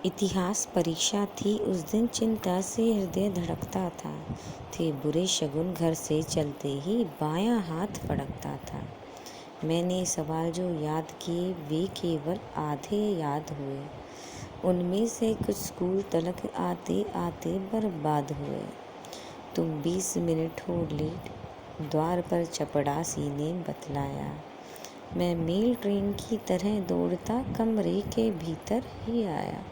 इतिहास परीक्षा थी उस दिन, चिंता से हृदय धड़कता था। थे बुरे शगुन, घर से चलते ही बायां हाथ फड़कता था। मैंने सवाल जो याद किए वे केवल आधे याद हुए। उनमें से कुछ स्कूल तलक आते आते बर्बाद हुए। तुम 20 मिनट हो लेट, द्वार पर चपड़ासी ने बतलाया। मैं मेल ट्रेन की तरह दौड़ता कमरे के भीतर ही आया।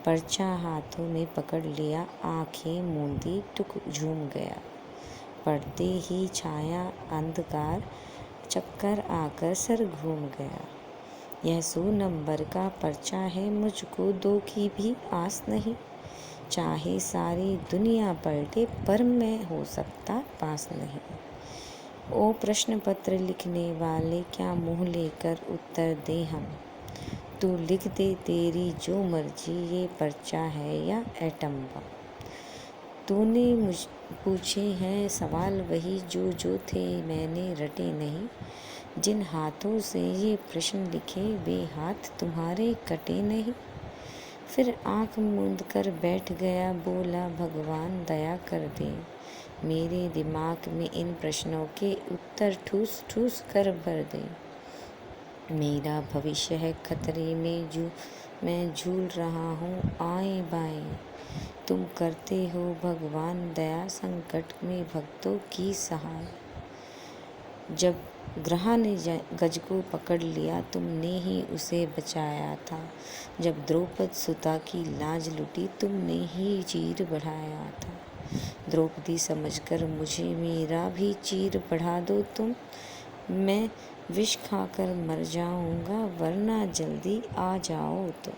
पर्चा हाथों में पकड़ लिया, आंखें मूंदी टुक झूम गया। पढ़ते ही छाया अंधकार, चक्कर आकर सर घूम गया। यह 100 नंबर का पर्चा है, मुझको 2 की भी आस नहीं। चाहे सारी दुनिया पलटे पर मैं हो सकता पास नहीं। ओ प्रश्न पत्र लिखने वाले, क्या मुँह लेकर उत्तर दे हम। तू लिख दे तेरी जो मर्जी, ये पर्चा है या एटम बम। तूने मुझ पूछे हैं सवाल वही जो थे मैंने रटे नहीं। जिन हाथों से ये प्रश्न लिखे वे हाथ तुम्हारे कटे नहीं। फिर आँख मूंद कर बैठ गया, बोला भगवान दया कर दे। मेरे दिमाग में इन प्रश्नों के उत्तर ठूस ठूस कर भर दे। मेरा भविष्य है खतरे में, जो मैं झूल रहा हूँ आए बाएं। तुम करते हो भगवान दया, संकट में भक्तों की सहाय। जब ग्रह ने गज को पकड़ लिया, तुमने ही उसे बचाया था। जब द्रौपद सुता की लाज लुटी, तुमने ही चीर बढ़ाया था। द्रौपदी समझकर मुझे मेरा भी चीर बढ़ा दो तुम। मैं विष खाकर मर जाऊंगा, वरना जल्दी आ जाओ तुम।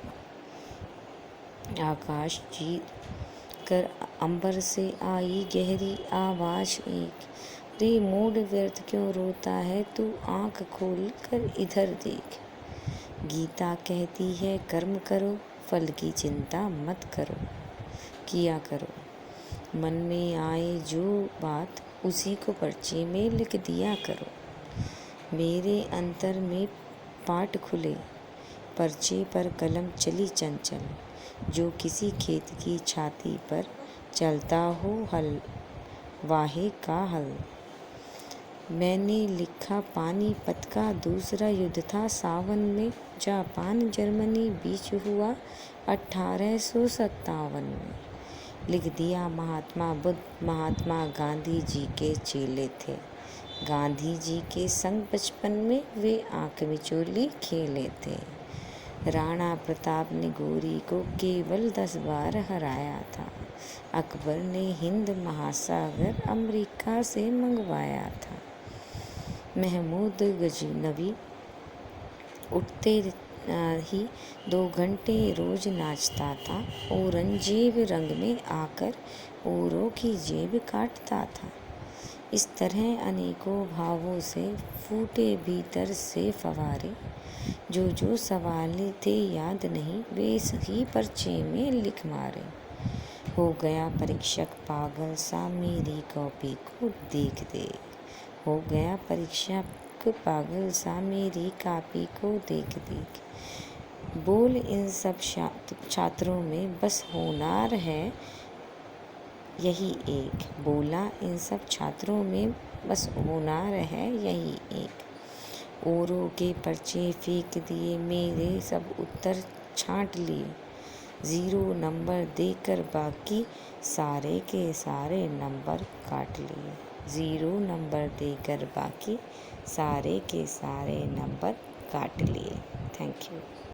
आकाश चीर कर अंबर से आई गहरी आवाज एक, रे मूड व्यर्थ क्यों रोता है तू, आँख खोल कर इधर देख। गीता कहती है कर्म करो, फल की चिंता मत करो, किया करो। मन में आए जो बात उसी को पर्चे में लिख दिया करो। मेरे अंतर में पाट खुले, पर्चे पर कलम चली चंचल। जो किसी खेत की छाती पर चलता हो हल, वाहे का हल। मैंने लिखा पानीपत का दूसरा युद्ध था सावन में, जापान जर्मनी बीच हुआ 1857 में। लिख दिया महात्मा बुद्ध, महात्मा गांधी जी के चेले थे। गांधी जी के संग बचपन में वे आँख मिचोली खेले थे। राणा प्रताप ने गोरी को केवल 10 बार हराया था। अकबर ने हिंद महासागर अमेरिका से मंगवाया था। महमूद गजनवी उठते ही 2 घंटे रोज नाचता था। औरंगजेब रंग में आकर औरों की जेब काटता था। इस तरह अनेकों भावों से फूटे भीतर से फवारे। जो सवाल थे याद नहीं, वे सही पर्चे में लिख मारे। हो गया परीक्षक पागल सा, मेरी कॉपी को देख दे। हो गया परीक्षक पागल सा, मेरी कॉपी को देख देख। बोल इन सब छात्रों में बस होनहार है यही एक। बोला इन सब छात्रों में बस होनहार है यही एक। औरों के पर्चे फेंक दिए, मेरे सब उत्तर छांट लिए। 0 नंबर देकर बाकी सारे के सारे नंबर काट लिए। 0 नंबर देकर बाकी सारे के सारे नंबर काट लिए। Thank you.